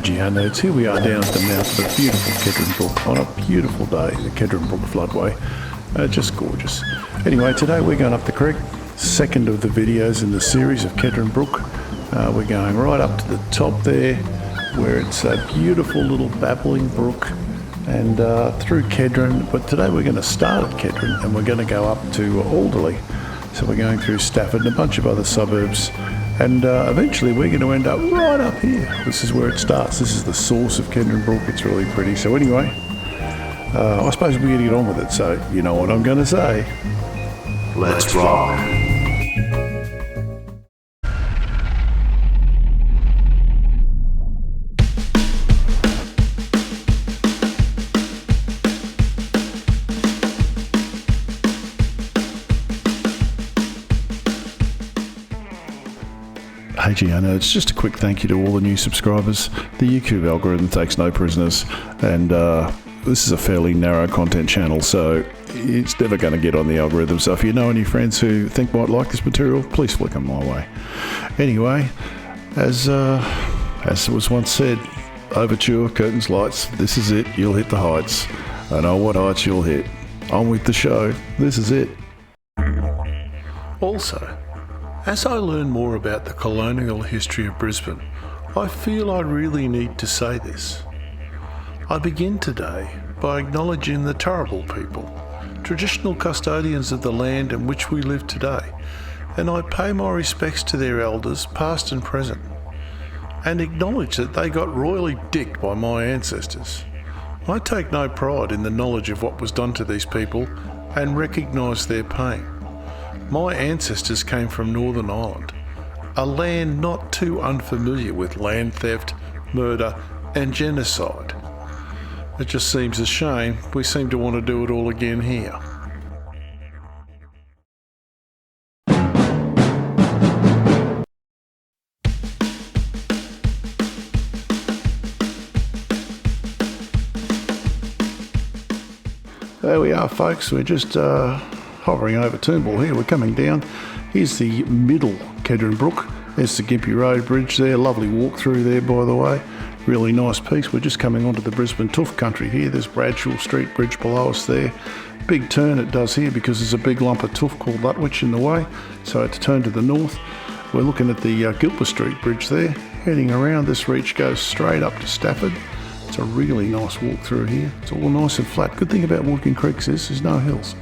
Geonerds, here we are down at the mouth of the beautiful Kedron Brook on a beautiful day, the Kedron Brook floodway. Just gorgeous. Anyway, today we're going up the creek, second of the videos in the series of Kedron Brook. We're going right up to the top there, where it's a beautiful little babbling brook, and through Kedron. But today we're going to start at Kedron and we're going to go up to Alderley. So we're going through Stafford and a bunch of other suburbs, and eventually we're going to end up right up here. This is where it starts. This is the source of Kedron Brook. It's really pretty. So anyway, I suppose we're going to get on with it. So you know what I'm going to say. Let's rock. Hey Gianna, it's just a quick thank you to all the new subscribers. The YouTube algorithm takes no prisoners, and this is a fairly narrow content channel, so it's never going to get on the algorithm. So if you know any friends who think might like this material, please flick them my way. Anyway, as was once said, overture, curtains, lights, this is it, you'll hit the heights. I know what heights you'll hit. On with the show, this is it. Also, as I learn more about the colonial history of Brisbane, I feel I really need to say this. I begin today by acknowledging the Turrbal people, traditional custodians of the land in which we live today, and I pay my respects to their elders, past and present, and acknowledge that they got royally dicked by my ancestors. I take no pride in the knowledge of what was done to these people and recognise their pain. My ancestors came from Northern Ireland, a land not too unfamiliar with land theft, murder and genocide. It just seems a shame we seem to want to do it all again here. There we are, folks. We're just hovering over Toombul here. We're coming down. Here's the middle Kedron Brook. There's the Gympie Road Bridge there. Lovely walk through there, by the way. Really nice piece. We're just coming onto the Brisbane Tuff country here. There's Bradshaw Street Bridge below us there. Big turn it does here because there's a big lump of tuff called Lutwich in the way. So I had to turn to the north. We're looking at the Gilbert Street Bridge there. Heading around, this reach goes straight up to Stafford. It's a really nice walk through here. It's all nice and flat. Good thing about walking creeks is there's no hills.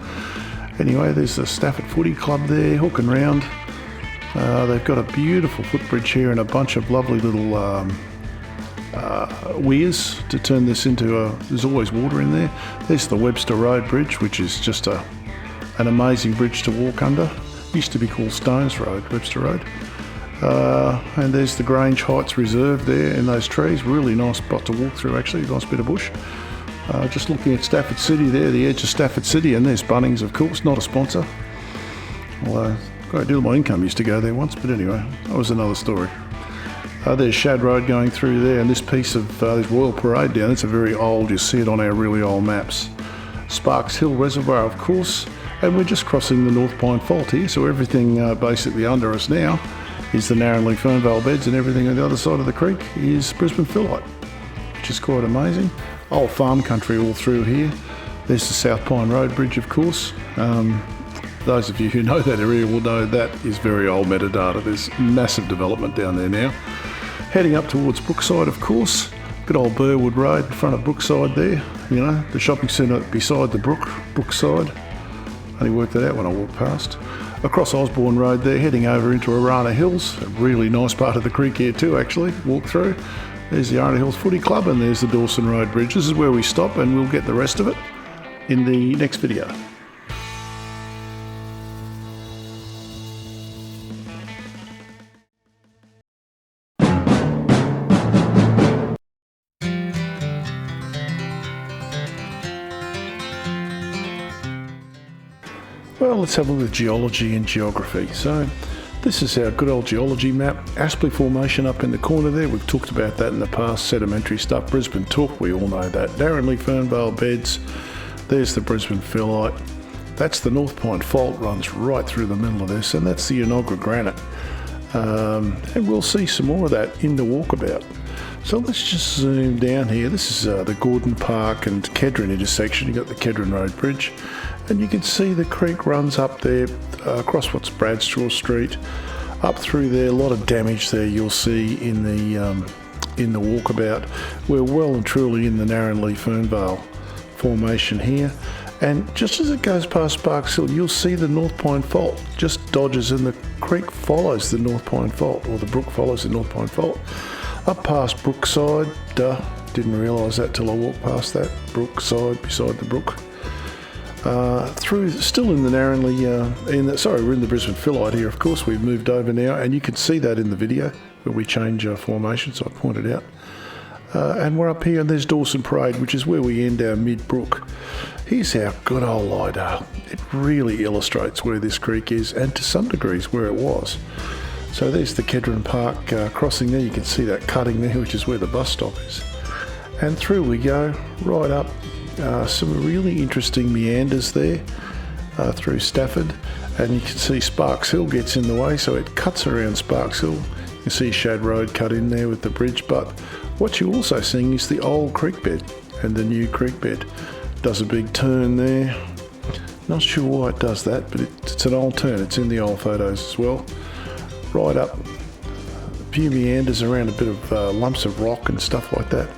Anyway, there's the Stafford Footy Club there, hooking round. They've got a beautiful footbridge here and a bunch of lovely little weirs to turn this into there's always water in there. There's the Webster Road Bridge, which is just an amazing bridge to walk under. Used to be called Stones Road, Webster Road. And there's the Grange Heights Reserve there in those trees. Really nice spot to walk through, actually, nice bit of bush. Just looking at Stafford City there, the edge of Stafford City, and there's Bunnings, of course, not a sponsor. Although a great deal of my income used to go there once, but anyway, that was another story. There's Shad Road going through there, and this piece of this Royal Parade down, it's a very old, you see it on our really old maps. Sparks Hill Reservoir, of course, and we're just crossing the North Pine Fault here, so everything basically under us now is the Narrandley Fernvale beds, and everything on the other side of the creek is Brisbane Phyllite, which is quite amazing. Old farm country all through here. There's the South Pine Road Bridge, of course. Those of you who know that area will know that is very old metadata. There's massive development down there now. Heading up towards Brookside, of course. Good old Burwood Road in front of Brookside there. You know, the shopping centre beside the Brookside. Only worked that out when I walked past. Across Osborne Road there, heading over into Arana Hills. A really nice part of the creek here too, actually, walk through. There's the Arana Hills Footy Club, and there's the Dawson Road Bridge. This is where we stop, and we'll get the rest of it in the next video. Well, let's have a look at geology and geography. So this is our good old geology map. Aspley Formation up in the corner there. We've talked about that in the past. Sedimentary stuff. Brisbane Tuff, we all know that. Narrandley Fernvale beds. There's the Brisbane Phyllite. That's the North Pine Fault, runs right through the middle of this, and that's the Enoggera Granite. And we'll see some more of that in the walkabout. So let's just zoom down here. This is the Gordon Park and Kedron intersection. You've got the Kedron Road Bridge, and you can see the creek runs up there across what's Bradshaw Street, up through there. A lot of damage there you'll see in the walkabout. We're well and truly in the Narranlee Fernvale formation here, and just as it goes past Sparks Hill, you'll see the North Pine Fault just dodges, and the creek follows the North Pine Fault, or the brook follows the North Pine Fault. Up past Brookside, didn't realise that till I walked past that. Brookside, beside the brook. Through, still in the Narranlee, we're in the Brisbane Phyllite here, of course. We've moved over now, and you can see that in the video where we change formations, I pointed out. And we're up here, and there's Dawson Parade, which is where we end our mid-brook. Here's our good old LiDAR. It really illustrates where this creek is, and to some degrees where it was. So there's the Kedron Park crossing there. You can see that cutting there, which is where the bus stop is. And through we go, right up. Some really interesting meanders there through Stafford. And you can see Sparks Hill gets in the way, so it cuts around Sparks Hill. You can see Shad Road cut in there with the bridge. But what you're also seeing is the old creek bed and the new creek bed. Does a big turn there. Not sure why it does that, but it's an old turn. It's in the old photos as well. Right up, a few meanders around a bit of lumps of rock and stuff like that.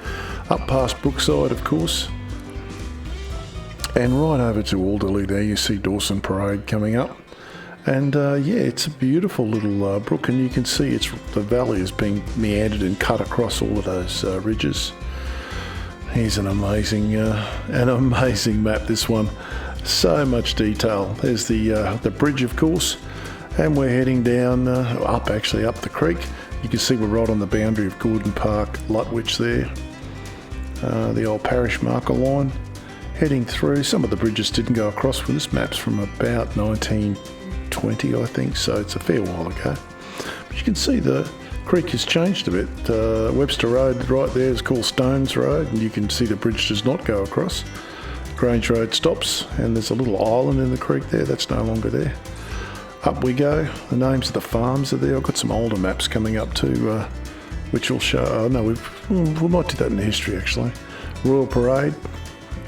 Up past Brookside, of course. And right over to Alderley there, you see Dawson Parade coming up. And it's a beautiful little brook, and you can see the valley is being meandered and cut across all of those ridges. Here's an amazing map, this one. So much detail. There's the bridge, of course. And we're heading down, up the creek. You can see we're right on the boundary of Gordon Park, Lutwich there. The old parish marker line. Heading through, some of the bridges didn't go across. Well, this map's from about 1920, I think, so it's a fair while ago. But you can see the creek has changed a bit. Webster Road right there is called Stones Road, and you can see the bridge does not go across. Grange Road stops, and there's a little island in the creek there. That's no longer there. Up we go. The names of the farms are there. I've got some older maps coming up too, which will show. We might do that in the history actually. Royal Parade,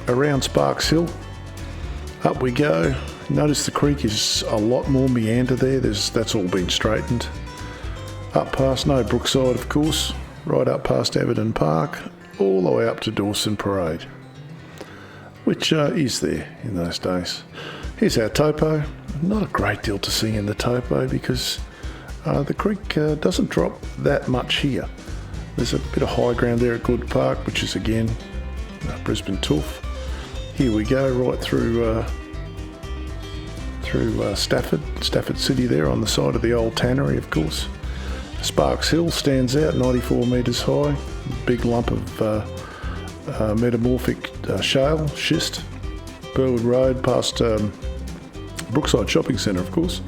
around Sparks Hill. Up we go. Notice the creek is a lot more meander there. That's all been straightened. Up past Brookside, of course. Right up past Everton Park, all the way up to Dawson Parade, which is there in those days. Here's our topo. Not a great deal to see in the topo because the creek doesn't drop that much here. There's a bit of high ground there at Good Park, which is again Brisbane Turf. Here we go right through Stafford City there on the side of the old tannery, of course. Sparks Hill stands out, 94 metres high, big lump of metamorphic shale, schist. Burwood Road past Brookside Shopping Centre, of course.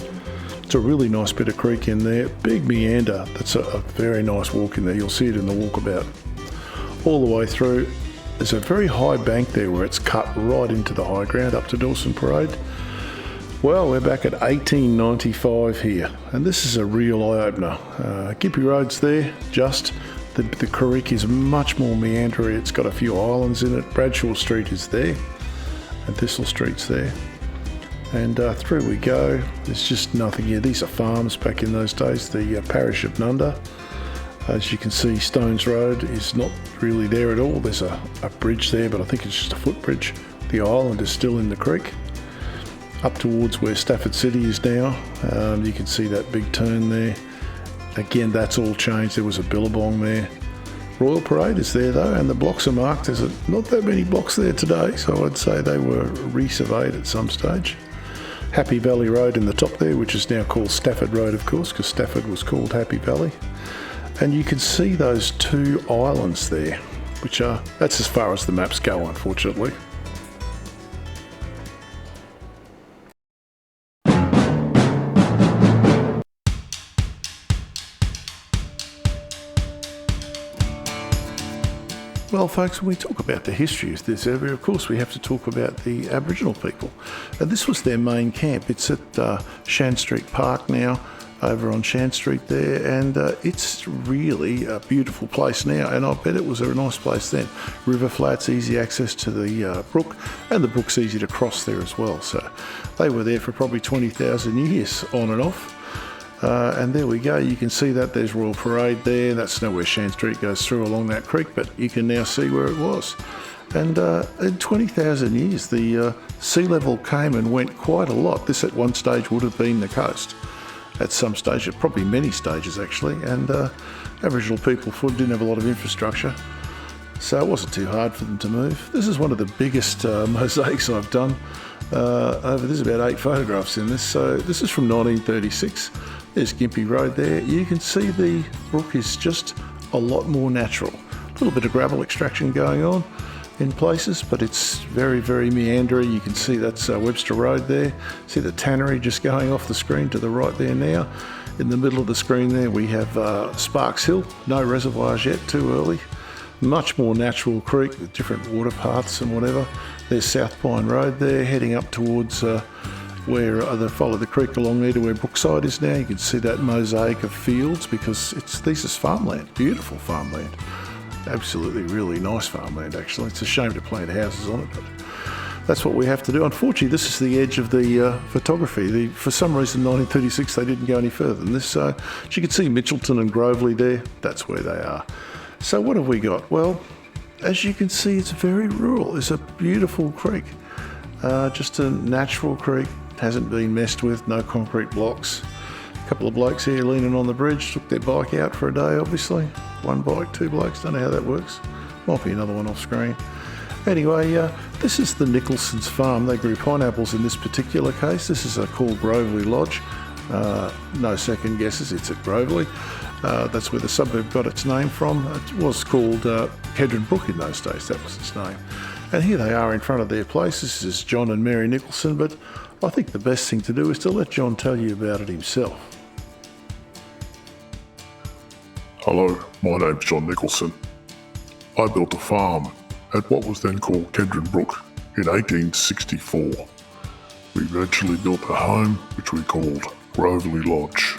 It's a really nice bit of creek in there. Big meander. That's a very nice walk in there. You'll see it in the walkabout. All the way through. There's a very high bank there where it's cut right into the high ground up to Dawson Parade. Well, we're back at 1895 here, and this is a real eye-opener. Gippy Road's there, just. The creek is much more meandery. It's got a few islands in it. Bradshaw Street is there, and Thistle Street's there. And through we go. There's just nothing here. These are farms back in those days, the parish of Nunda. As you can see, Stones Road is not really there at all. There's a bridge there, but I think it's just a footbridge. The island is still in the creek. Up towards where Stafford City is now, you can see that big turn there. Again, that's all changed. There was a billabong there. Royal Parade is there though, and the blocks are marked. There's not that many blocks there today, so I'd say they were resurveyed at some stage. Happy Valley Road in the top there, which is now called Stafford Road, of course, because Stafford was called Happy Valley. And you can see those two islands there, that's as far as the maps go, unfortunately. Well, folks, when we talk about the history of this area, of course, we have to talk about the Aboriginal people. This was their main camp. It's at Shan Street Park now. over on Shan Street there, and it's really a beautiful place now, and I bet it was a nice place then. River flats, easy access to the brook, and the brook's easy to cross there as well. So they were there for probably 20,000 years on and off. And there we go, you can see that there's Royal Parade there. That's not where Shan Street goes through along that creek, but you can now see where it was. And in 20,000 years, the sea level came and went quite a lot. This at one stage would have been the coast. At some stage, probably many stages actually, and Aboriginal people didn't have a lot of infrastructure, so it wasn't too hard for them to move. This is one of the biggest mosaics I've done. There's about 8 photographs in this. So this is from 1936. There's Gympie Road there. You can see the brook is just a lot more natural. A little bit of gravel extraction going on in places, but it's very, very meandering. You can see that's Webster Road there. See the tannery just going off the screen to the right there now. In the middle of the screen there we have Sparks Hill. No reservoirs yet, too early. Much more natural creek with different water paths and whatever. There's South Pine Road there, heading up towards where they follow the creek along there to where Brookside is now. You can see that mosaic of fields because this is farmland, beautiful farmland. Absolutely really nice farmland actually. It's a shame to plant houses on it, but that's what we have to do. Unfortunately, this is the edge of the photography. For some reason, 1936, they didn't go any further than this. So as you can see Mitchelton and Grovely there, that's where they are. So what have we got? Well, as you can see, it's very rural. It's a beautiful creek. Just a natural creek, hasn't been messed with, no concrete blocks. A couple of blokes here leaning on the bridge, took their bike out for a day, obviously. One bike, 2 blokes, don't know how that works. Might be another one off screen. Anyway, this is the Nicholson's farm. They grew pineapples in this particular case. This is called Grovely Lodge. No second guesses, it's at Grovely. That's where the suburb got its name from. It was called Kedron Brook in those days, that was its name. And here they are in front of their place. This is John and Mary Nicholson, but I think the best thing to do is to let John tell you about it himself. Hello, my name's John Nicholson. I built a farm at what was then called Kedron Brook in 1864. We eventually built a home which we called Grovely Lodge.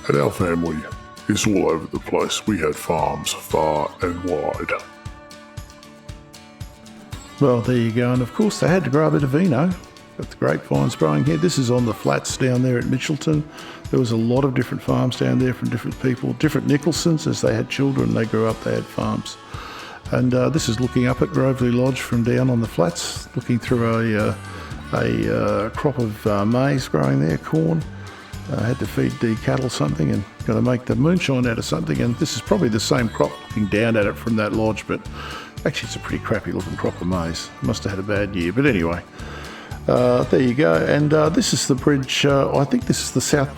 And our family is all over the place. We had farms far and wide. Well, there you go, and of course they had to grow a bit of vino. Got the grapevines growing here. This is on the flats down there at Mitchelton. There was a lot of different farms down there from different people, different Nicholsons. As they had children, they grew up, they had farms. And this is looking up at Grovely Lodge from down on the flats, looking through a crop of maize growing there, corn. Had to feed the cattle something and got to make the moonshine out of something, and this is probably the same crop looking down at it from that lodge, but actually it's a pretty crappy looking crop of maize. Must have had a bad year, but anyway. There you go, and this is the bridge. I think this is the South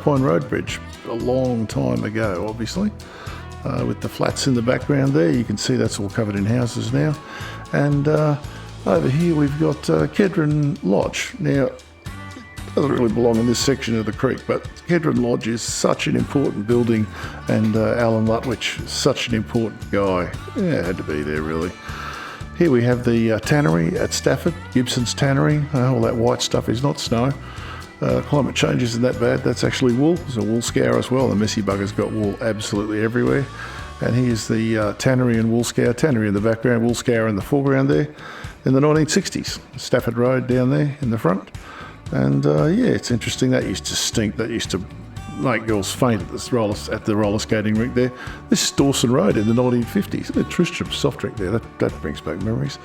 Pine Road Bridge, a long time ago, obviously, with the flats in the background there. You can see that's all covered in houses now. And over here we've got Kedron Lodge. Now, it doesn't really belong in this section of the creek, but Kedron Lodge is such an important building, and Alan Lutwich, such an important guy. Yeah, had to be there really. Here we have the tannery at Stafford, Gibson's Tannery. All that white stuff is not snow. Climate change isn't that bad. That's actually wool. There's a wool scour as well. The messy bugger's got wool absolutely everywhere. And here's the tannery and wool scour. Tannery in the background, wool scour in the foreground there. In the 1960s, Stafford Road down there in the front. And yeah, it's interesting. That used to stink. That used to make girls faint at the roller skating rink there. This is Dawson Road in the 1950s. Look at Tristram soft drink there. That brings back memories.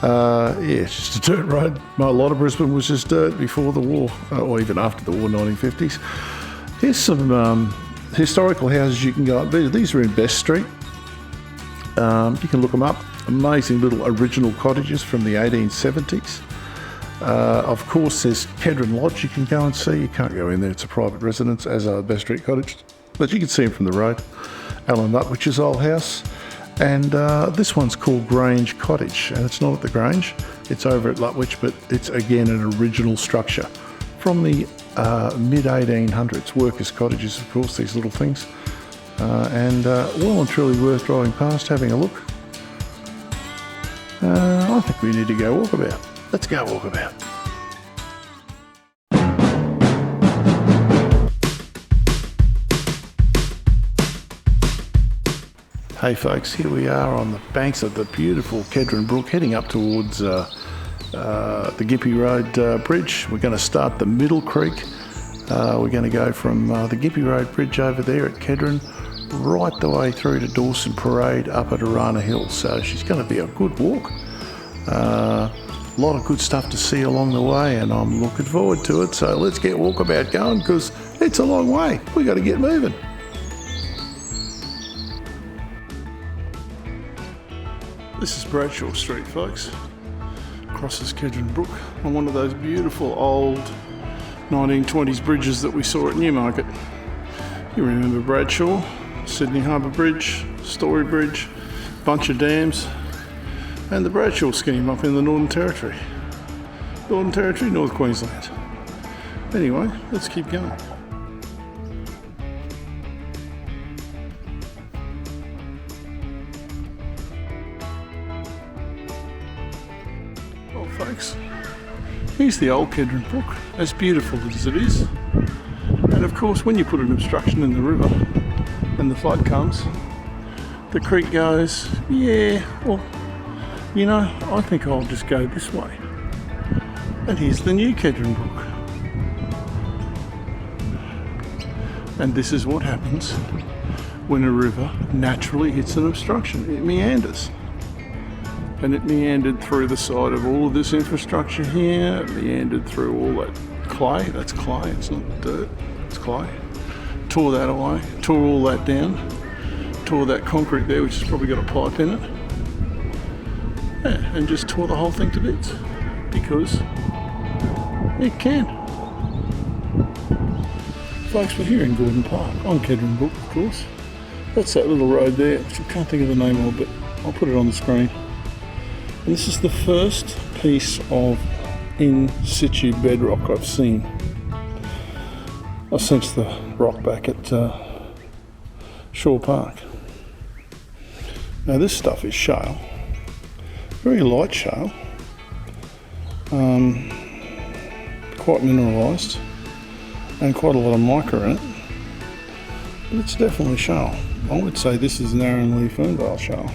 Yeah, it's just a dirt road. A lot of Brisbane was just dirt before the war, or even after the war, 1950s. Here's some historical houses you can go up. These are in Best Street. You can look them up. Amazing little original cottages from the 1870s. Of course, there's Kedron Lodge you can go and see. You can't go in there, it's a private residence, as are Best Street Cottage. But you can see them from the road. Alan Lutwich's old house. And this one's called Grange Cottage. And it's not at the Grange, it's over at Lutwich, but it's again an original structure from the mid-1800s. Workers' cottages, of course, these little things. And well and truly worth driving past, having a look. I think we need to go walkabout. Let's go walkabout. Hey folks, here we are on the banks of the beautiful Kedron Brook, heading up towards the Gympie Road Bridge. We're going to start the Middle Creek. We're going to go from the Gympie Road Bridge over there at Kedron right the way through to Dawson Parade up at Arana Hill. So she's going to be a good walk. A lot of good stuff to see along the way, and I'm looking forward to it. So let's get walkabout going, because it's a long way. We got to get moving. This is Bradshaw Street, folks. Crosses Kedron Brook on one of those beautiful old 1920s bridges that we saw at Newmarket. You remember Bradshaw, Sydney Harbour Bridge, Story Bridge, bunch of dams, and the Bradshaw scheme up in the Northern Territory. Northern Territory, North Queensland. Anyway, let's keep going. Well, folks, here's the old Kedron Brook, as beautiful as it is. And of course, when you put an obstruction in the river and the flood comes, the creek goes, yeah, well, you know, I think I'll just go this way. And here's the new Kedron Brook. And this is what happens when a river naturally hits an obstruction. It meanders. And it meandered through the side of all of this infrastructure here. It meandered through all that clay. That's clay, it's not dirt, it's clay. Tore that away, tore all that down, tore that concrete there, which has probably got a pipe in it. Yeah, and just tore the whole thing to bits, because it can. Folks, we're here in Gordon Park, on Kedron Brook, of course. That's that little road there, which I can't think of the name of, but I'll put it on the screen. And this is the first piece of in situ bedrock I've seen. I've sensed the rock back at Shaw Park. Now this stuff is shale, very light shale, quite mineralised, and quite a lot of mica in it, but it's definitely shale. I would say this is Narrowly Fernvale shale,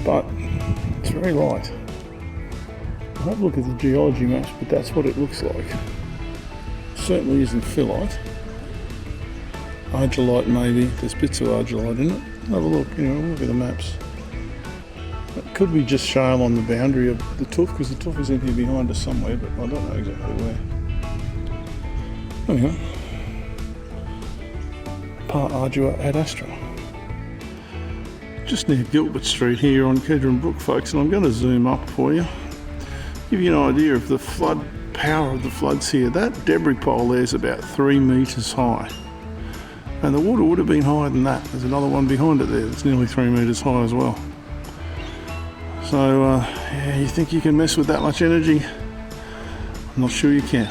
but it's very light. I'll have a look at the geology maps, but that's what it looks like. It certainly isn't phyllite. Argillite maybe, there's bits of argillite in it. Have a look, look at the maps. It could be just shale on the boundary of the tuff, because the tuff is in here behind us somewhere, but I don't know exactly where. Anyhow, Par Ardua ad Astra. Just near Gilbert Street here on Kedron Brook, folks, and I'm going to zoom up for you. Give you an idea of the flood power of the floods here. That debris pole there is about 3 metres high. And the water would have been higher than that. There's another one behind it there that's nearly 3 metres high as well. So, yeah, you think you can mess with that much energy? I'm not sure you can.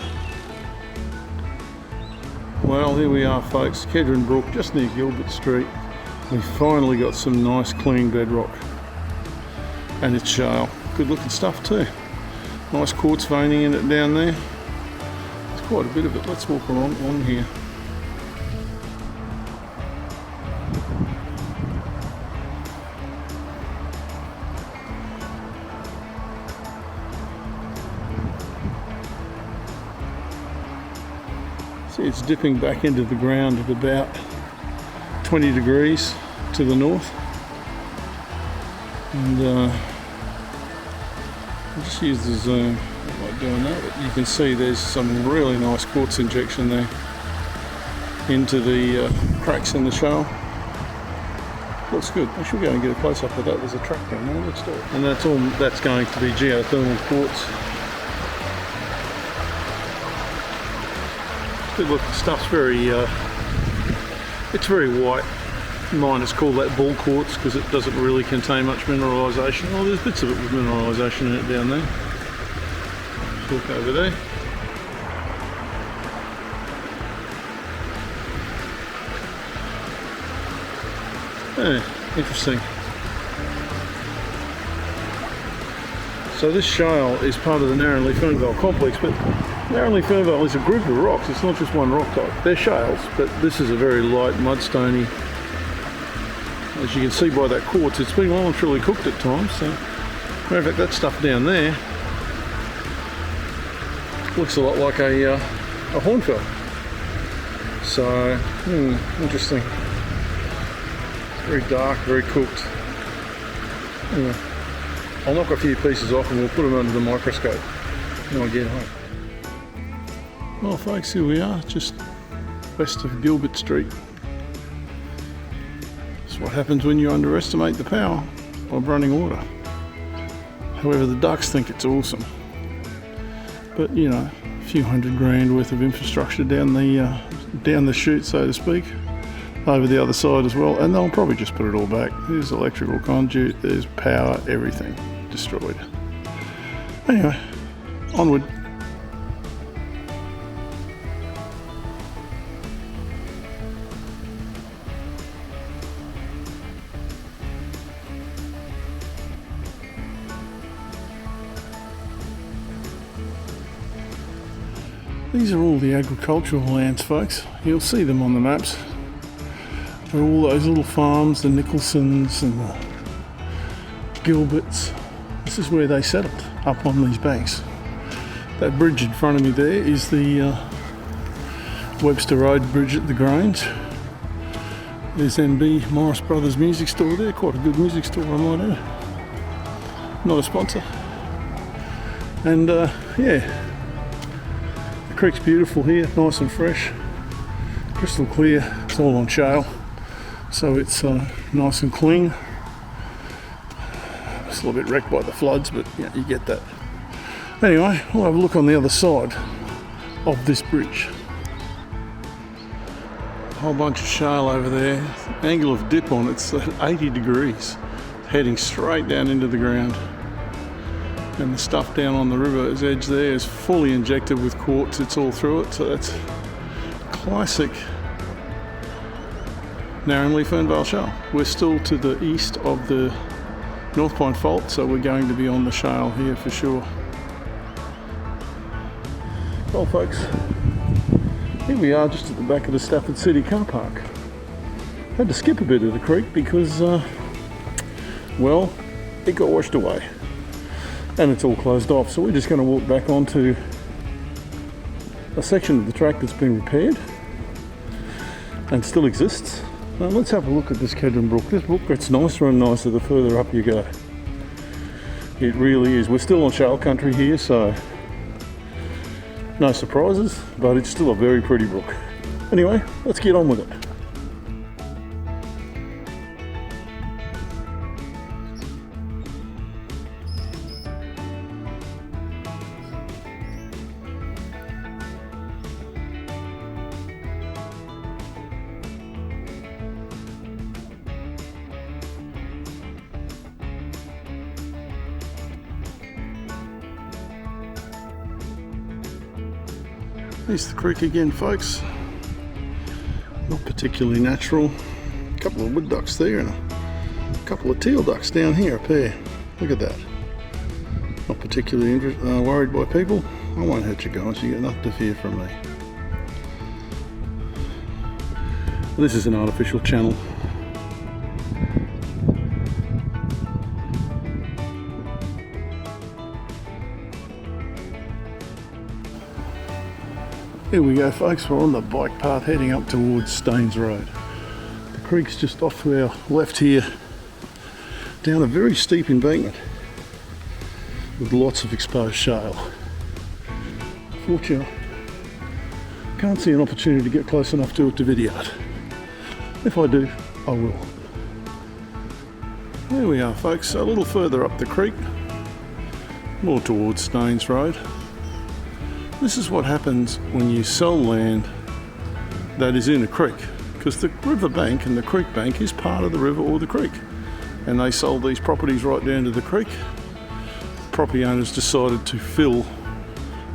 Well, here we are, folks, Kedron Brook, just near Gilbert Street. We've finally got some nice clean bedrock. And it's shale. Good looking stuff too. Nice quartz veining in it down there. There's quite a bit of it. Let's walk along here. See, it's dipping back into the ground at about 20 degrees to the north. And I'll just use the zoom, I'm not doing that, but you can see there's some really nice quartz injection there into the cracks in the shale. Looks good. I should go and get a close up of that. There's a track down there, let's do it. And that's going to be geothermal quartz. Good look, the stuff's very, it's very white. Mine is called that bull quartz because it doesn't really contain much mineralisation. Well, there's bits of it with mineralisation in it down there. Let's look over there. Yeah, interesting. So this shale is part of the Narrowly Fernvale complex, but Narrowly Fernvale is a group of rocks. It's not just one rock type. They're shales, but this is a very light mudstony as you can see by that quartz, it's been well and truly cooked at times. So, matter of fact, that stuff down there looks a lot like a hornfel. So, interesting. Very dark, very cooked. Anyway, I'll knock a few pieces off and we'll put them under the microscope when I get home. Well folks, here we are, just west of Gilbert Street. That's what happens when you underestimate the power of running water. However, the ducks think it's awesome. But you know, a few $100,000 worth of infrastructure down the chute, so to speak, over the other side as well, and they'll probably just put it all back. There's electrical conduit, there's power, everything destroyed. Anyway, onward. These are all the agricultural lands, folks. You'll see them on the maps. They're all those little farms, the Nicholsons and the Gilberts. This is where they settled, up on these banks. That bridge in front of me there is the Webster Road Bridge at the Grange. There's MB Morris Brothers music store there, quite a good music store I might add. Not a sponsor. And yeah. The creek's beautiful here, nice and fresh, crystal clear. It's all on shale, so it's nice and clean. It's a little bit wrecked by the floods, but yeah, you get that. Anyway, we'll have a look on the other side of this bridge. A whole bunch of shale over there. The angle of dip on it's at 80 degrees, heading straight down into the ground. And the stuff down on the river's edge there is fully injected with quartz. It's all through it, so that's classic Narromley Fernvale shale. We're still to the east of the North Pine Fault, so we're going to be on the shale here for sure. Well folks, here we are just at the back of the Stafford City car park. Had to skip a bit of the creek because, well, it got washed away. And it's all closed off, so we're just going to walk back onto a section of the track that's been repaired and still exists. Now let's have a look at this Kedron Brook. This brook gets nicer and nicer the further up you go. It really is. We're still on shale country here, so no surprises, but it's still a very pretty brook. Anyway, let's get on with it. There's the creek again, folks. Not particularly natural. A couple of wood ducks there and a couple of teal ducks down here, a pair. Look at that. Not particularly worried by people. I won't hurt you guys, you get nothing to fear from me. This is an artificial channel. Here we go folks, we're on the bike path heading up towards Staines Road. The creek's just off to our left here, down a very steep embankment with lots of exposed shale. Fortunately, can't see an opportunity to get close enough to it to video it. If I do, I will. There we are folks, a little further up the creek, more towards Staines Road. This is what happens when you sell land that is in a creek, because the river bank and the creek bank is part of the river or the creek, and they sold these properties right down to the creek. Property owners decided to fill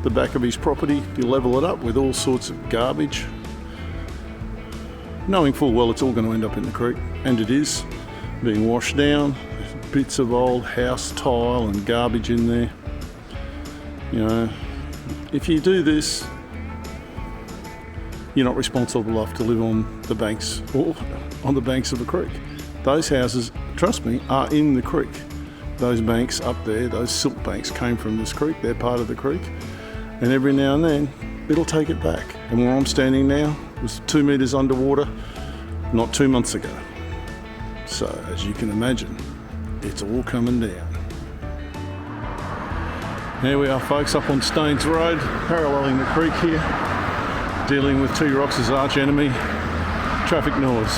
the back of his property, to level it up with all sorts of garbage, knowing full well it's all going to end up in the creek, and it is being washed down. There's bits of old house tile and garbage in there. You know, if you do this, you're not responsible enough to live on the banks or on the banks of a creek. Those houses, trust me, are in the creek. Those banks up there, those silt banks came from this creek. They're part of the creek. And every now and then, it'll take it back. And where I'm standing now was 2 metres underwater not 2 months ago. So, as you can imagine, it's all coming down. Here we are, folks, up on Staines Road, paralleling the creek here, dealing with T Rox's arch enemy, traffic noise.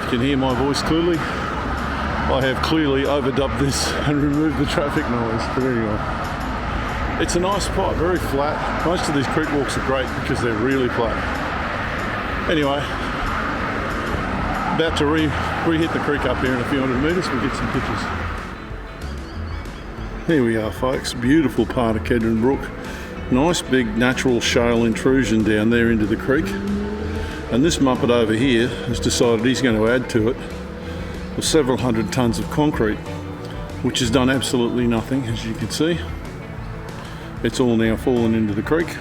You can hear my voice clearly. I have clearly overdubbed this and removed the traffic noise, but anyway. It's a nice spot, very flat. Most of these creek walks are great because they're really flat. Anyway, about to re-hit the creek up here in a few hundred metres. We'll get some pictures. Here we are, folks. Beautiful part of Kedron Brook. Nice big natural shale intrusion down there into the creek. And this muppet over here has decided he's going to add to it with several hundred tonnes of concrete, which has done absolutely nothing, as you can see. It's all now fallen into the creek,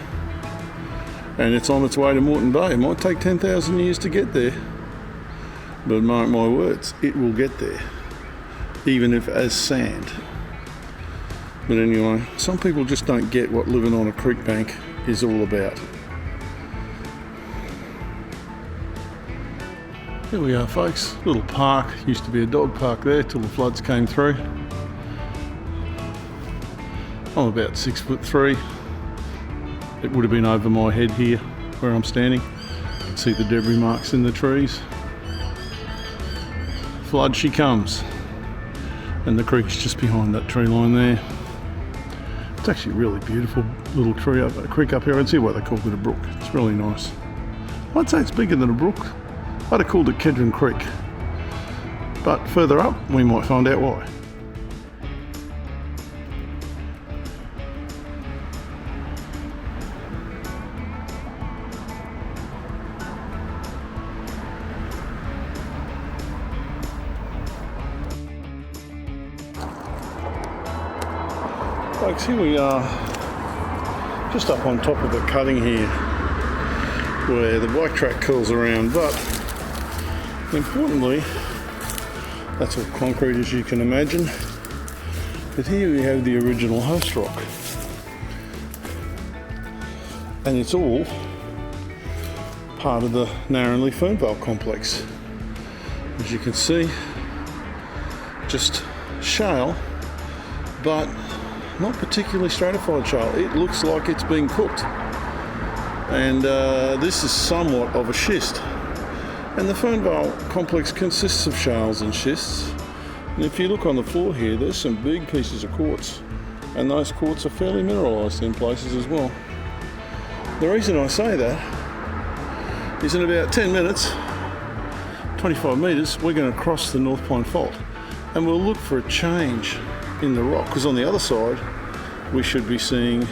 and it's on its way to Moreton Bay. It might take 10,000 years to get there, but mark my words, it will get there, even if as sand. But anyway, some people just don't get what living on a creek bank is all about. Here we are, folks. Little park. Used to be a dog park there till the floods came through. I'm about 6'3". It would have been over my head here where I'm standing. You can see the debris marks in the trees. Flood she comes. And the creek's just behind that tree line there. It's actually a really beautiful little creek up here. I can see why they called it a brook. It's really nice. I'd say it's bigger than a brook. I'd have called it Kedron Creek, but further up we might find out why. Folks, here we are, just up on top of a cutting here, where the bike track curls around, but importantly, that's all concrete, as you can imagine. But here we have the original host rock. And it's all part of the Narrenly Fernvale complex. As you can see, just shale, but not particularly stratified shale. It looks like it's been cooked. And this is somewhat of a schist. And the Fernvale complex consists of shales and schists. And if you look on the floor here, there's some big pieces of quartz. And those quartz are fairly mineralised in places as well. The reason I say that is in about 10 minutes, 25 metres, we're going to cross the North Pine Fault. And we'll look for a change in the rock, because on the other side, we should be seeing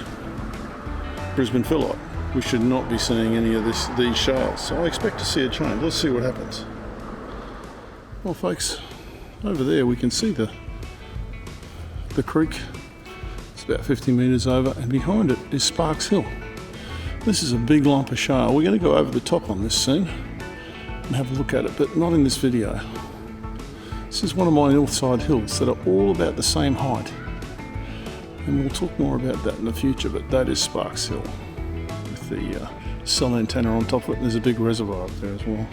Brisbane phyllite. We should not be seeing any of these shales. So I expect to see a change. Let's see what happens. Well, folks, over there we can see the creek. It's about 50 metres over, and behind it is Sparks Hill. This is a big lump of shale. We're going to go over the top on this soon and have a look at it, but not in this video. This is one of my northside hills that are all about the same height. And we'll talk more about that in the future, but that is Sparks Hill. The cell antenna on top of it, and there's a big reservoir up there as well.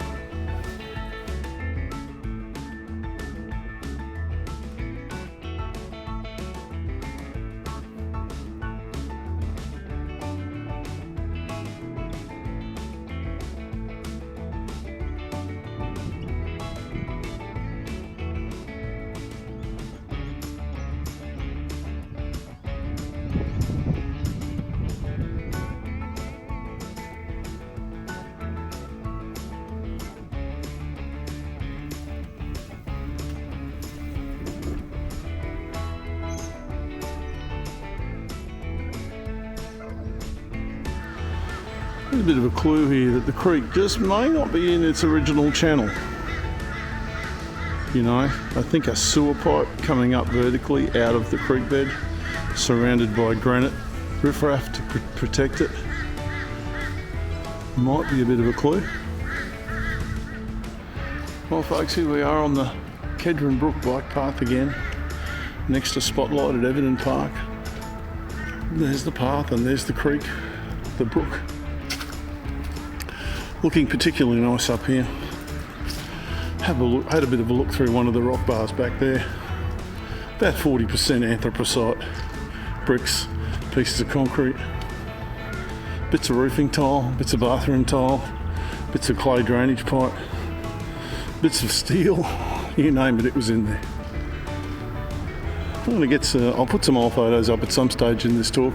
There's a bit of a clue here that the creek just may not be in its original channel. You know, I think a sewer pipe coming up vertically out of the creek bed, surrounded by granite riffraff to protect it, might be a bit of a clue. Well folks, here we are on the Kedron Brook bike path again, next to Spotlight at Everton Park. There's the path and there's the creek, the brook. Looking particularly nice up here. Had a bit of a look through one of the rock bars back there. About 40% anthracite, bricks, pieces of concrete, bits of roofing tile, bits of bathroom tile, bits of clay drainage pipe, bits of steel, you name it, it was in there. I'll put some old photos up at some stage in this talk,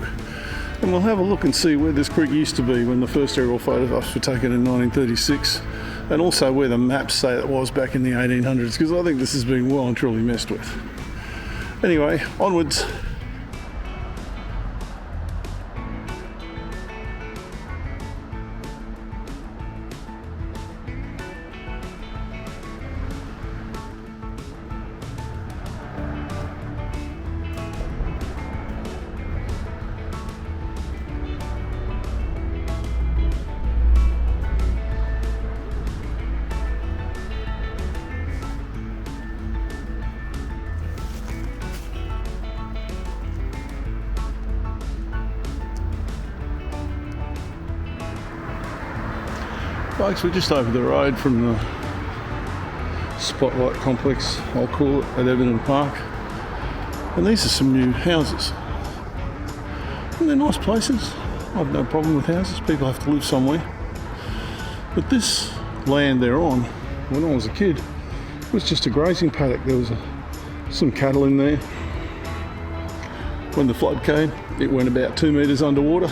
and we'll have a look and see where this creek used to be when the first aerial photographs were taken in 1936, and also where the maps say it was back in the 1800s, because I think this has been well and truly messed with. Anyway, onwards. Folks, we're just over the road from the Spotlight complex, I'll call it, at Everton Park. And these are some new houses. And they're nice places. I have no problem with houses, people have to live somewhere. But this land they're on, when I was a kid, was just a grazing paddock. There was some cattle in there. When the flood came, it went about 2 metres underwater.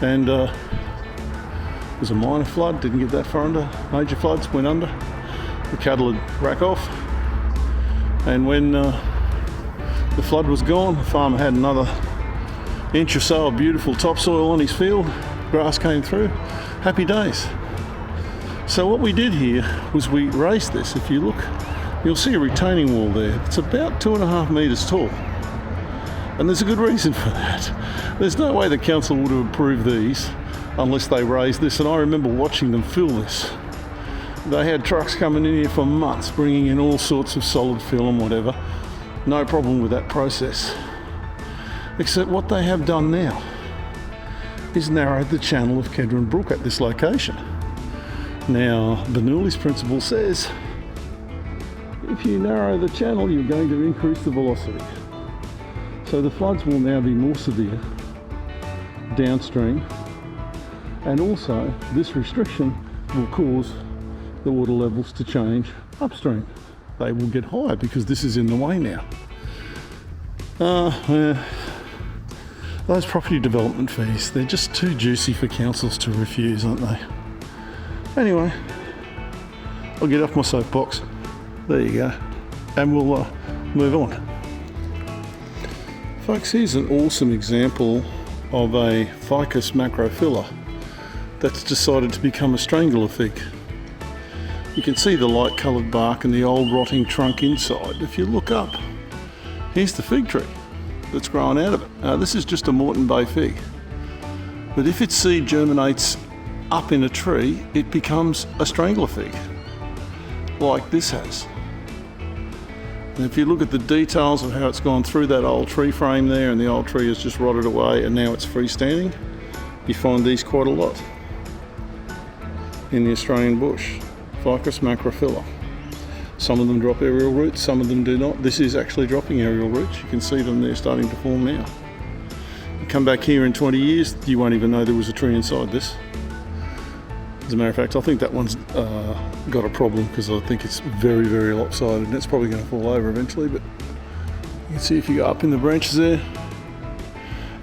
And it was a minor flood, didn't get that far under. Major floods went under. The cattle would rack off. And when the flood was gone, the farmer had another inch or so of beautiful topsoil on his field. Grass came through. Happy days. So what we did here was we raised this. If you look, you'll see a retaining wall there. It's about 2.5 metres tall. And there's a good reason for that. There's no way the council would have approved these unless they raised this, and I remember watching them fill this. They had trucks coming in here for months, bringing in all sorts of solid fill and whatever. No problem with that process. Except what they have done now is narrowed the channel of Kedron Brook at this location. Now, Bernoulli's principle says, if you narrow the channel, you're going to increase the velocity. So the floods will now be more severe downstream. And also, this restriction will cause the water levels to change upstream. They will get higher because this is in the way now. Those property development fees, they're just too juicy for councils to refuse, aren't they? Anyway, I'll get off my soapbox. There you go. And we'll move on. Folks, here's an awesome example of a ficus macrophylla that's decided to become a strangler fig. You can see the light coloured bark and the old rotting trunk inside. If you look up, here's the fig tree that's growing out of it. Now this is just a Moreton Bay fig. But if its seed germinates up in a tree, it becomes a strangler fig, like this has. And if you look at the details of how it's gone through that old tree frame there, and the old tree has just rotted away and now it's freestanding, you find these quite a lot in the Australian bush. Ficus macrophylla. Some of them drop aerial roots, some of them do not. This is actually dropping aerial roots. You can see them there starting to form now. You come back here in 20 years, you won't even know there was a tree inside this. As a matter of fact, I think that one's got a problem because I think it's very, very lopsided and it's probably going to fall over eventually, but you can see if you go up in the branches there,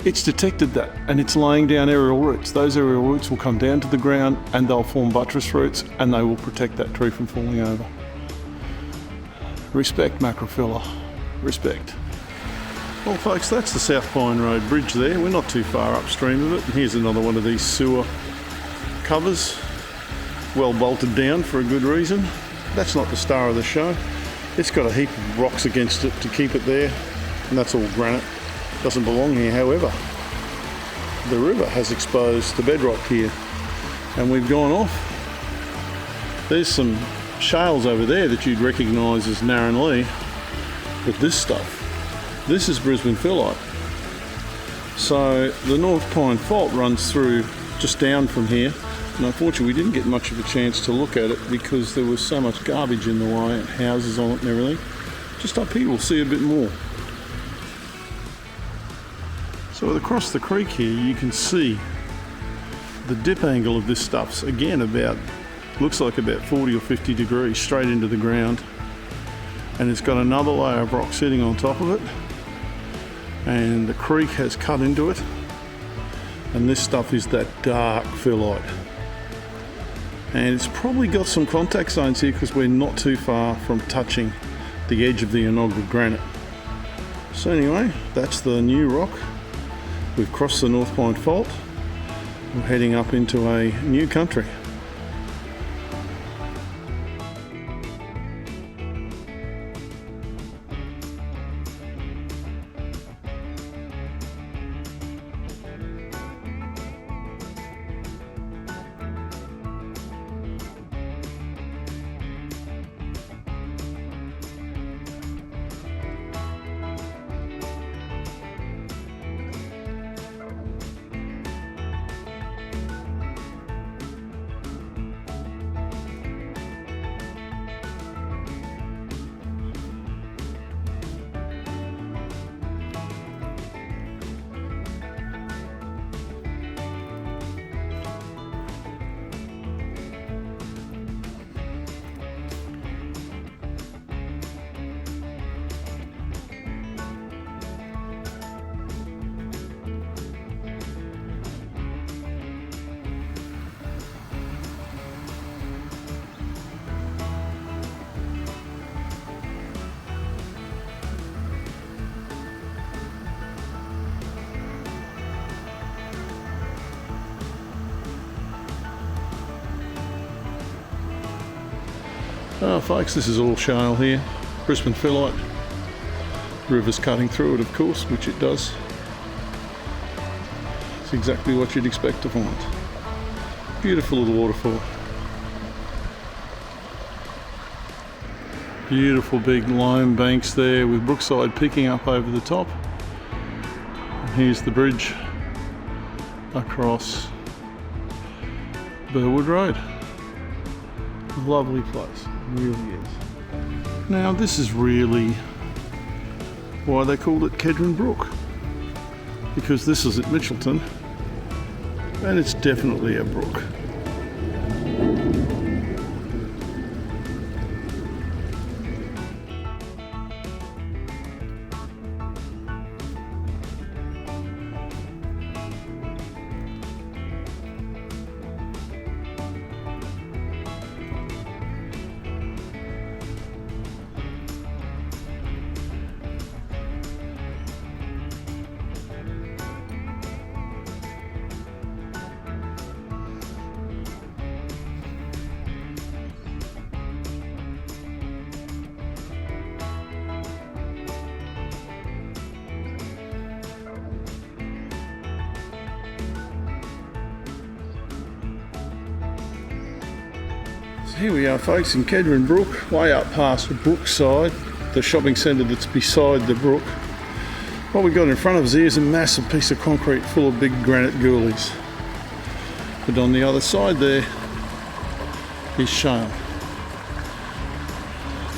it's detected that and it's laying down aerial roots. Those aerial roots will come down to the ground and they'll form buttress roots and they will protect that tree from falling over. Respect macrophylla, respect. Well folks, that's the South Pine Road Bridge there. We're not too far upstream of it. And here's another one of these sewer covers, well bolted down for a good reason. That's not the star of the show. It's got a heap of rocks against it to keep it there, and that's all granite. Doesn't belong here, however. The river has exposed the bedrock here, and we've gone off. There's some shales over there that you'd recognise as Narran-Lee, but this is Brisbane phyllite. So the North Pine Fault runs through just down from here, and unfortunately we didn't get much of a chance to look at it because there was so much garbage in the way and houses on it and everything. Just up here we'll see a bit more. So across the creek here you can see the dip angle of this stuff's again looks like about 40 or 50 degrees straight into the ground, and it's got another layer of rock sitting on top of it, and the creek has cut into it, and this stuff is that dark phyllite, and it's probably got some contact zones here because we're not too far from touching the edge of the inaugural granite. So anyway, that's the new rock. We've crossed the North Pine Fault. We're heading up into a new country. Oh folks, this is all shale here, Brisbane phyllite. River's cutting through it of course, which it does. It's exactly what you'd expect to find. Beautiful little waterfall. Beautiful big lime banks there with Brookside picking up over the top. And here's the bridge across Burwood Road. Lovely place, it really is. Now this is really why they called it Kedron Brook, because this is at Mitchelton and it's definitely a brook. Here we are folks in Kedron Brook, way up past Brookside, the shopping centre that's beside the brook. What we've got in front of us here is a massive piece of concrete full of big granite goolies. But on the other side there is shale.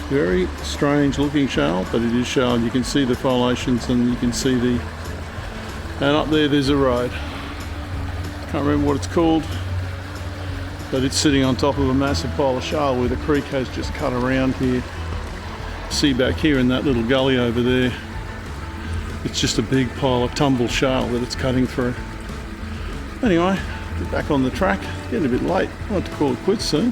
Very strange looking shale, but it is shale. You can see the foliations and you can see and up there's a road. Can't remember what it's called, but it's sitting on top of a massive pile of shale where the creek has just cut around here. See back here in that little gully over there, it's just a big pile of tumbled shale that it's cutting through. Anyway, get back on the track, getting a bit late. I want to call it quits soon.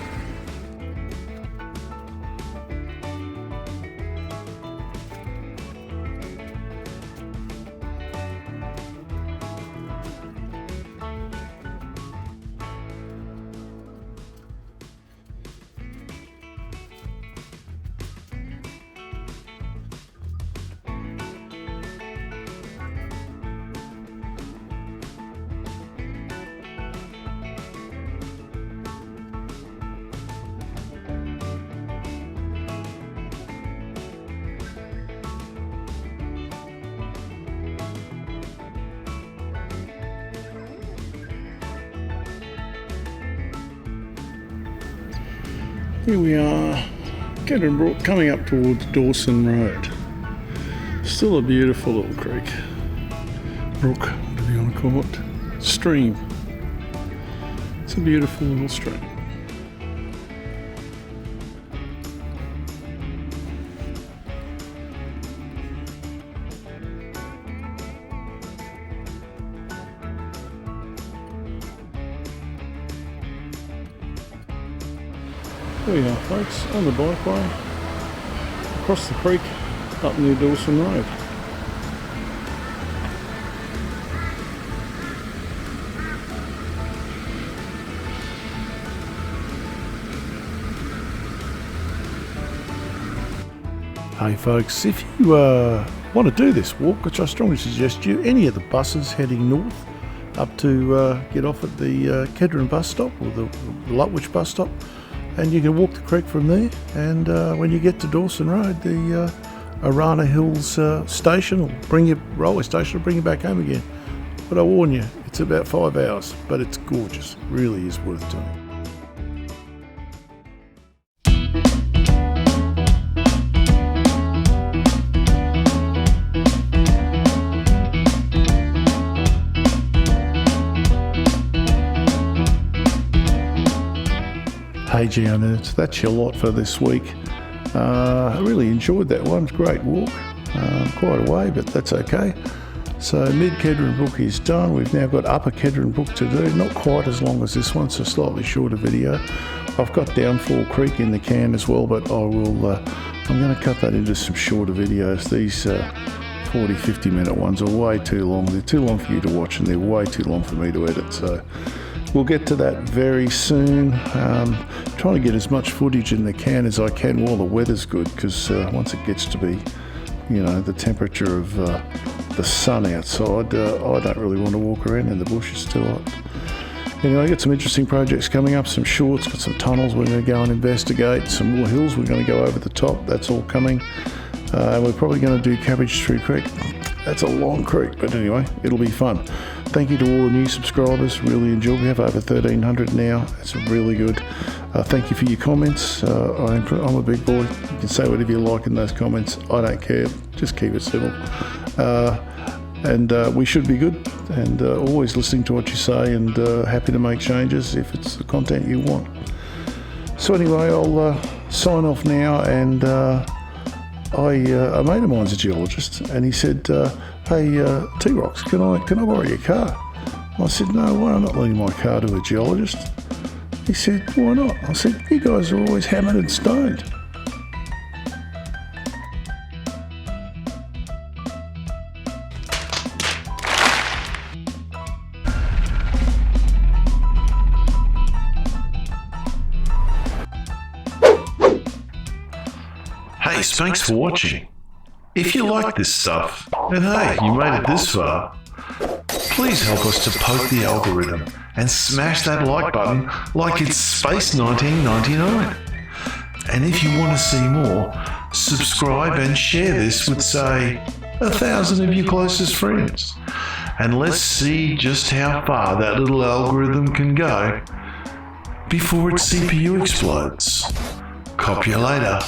Here we are, Kedron Brook, coming up towards Dawson Road. Still a beautiful little creek. Brook, whatever you want to call it. Stream. It's a beautiful little stream. Here we are, folks, on the bikeway, across the creek, up near Dawson Road. Hey folks, if you want to do this walk, which I strongly suggest you, any of the buses heading north up to get off at the Kedron bus stop or the Lutwich bus stop, and you can walk the creek from there, and when you get to Dawson Road, the Arana Hills station will bring you, railway station will bring you back home again. But I warn you, it's about 5 hours, but it's gorgeous. It really is worth doing. Hey Geonerds, that's your lot for this week. I really enjoyed that one. Great walk, quite a way, but that's okay. So mid Kedron Brook is done. We've now got upper Kedron Brook to do. Not quite as long as this one, so slightly shorter video. I've got Downfall Creek in the can as well, but I'm going to cut that into some shorter videos. These 40-50 minute ones are way too long. They're too long for you to watch, and they're way too long for me to edit. So we'll get to that very soon. Trying to get as much footage in the can as I can while the weather's good, because once it gets to be, you know, the temperature of the sun outside, I don't really want to walk around in the bush. It's too hot. Anyway, I've got some interesting projects coming up, some shorts, got some tunnels we're going to go and investigate, some more hills we're going to go over the top. That's all coming. And we're probably going to do Cabbage Tree Creek. That's a long creek, but anyway, it'll be fun. Thank you to all the new subscribers. Really enjoyed. We have over 1,300 now. It's really good. Thank you for your comments. I'm a big boy. You can say whatever you like in those comments. I don't care. Just keep it civil. And we should be good. And always listening to what you say, and happy to make changes if it's the content you want. So anyway, I'll sign off now. And a mate of mine's a geologist, and he said, hey, T-Rox, can I borrow your car? I said, no, why? I'm not lending my car to a geologist. He said, why not? I said, you guys are always hammered and stoned. Hey, thanks for watching. If you like this stuff, and hey, you made it this far, please help us to poke the algorithm and smash that like button like it's Space 1999. And if you want to see more, subscribe and share this with, say, 1,000 of your closest friends. And let's see just how far that little algorithm can go before its CPU explodes. Cop you later.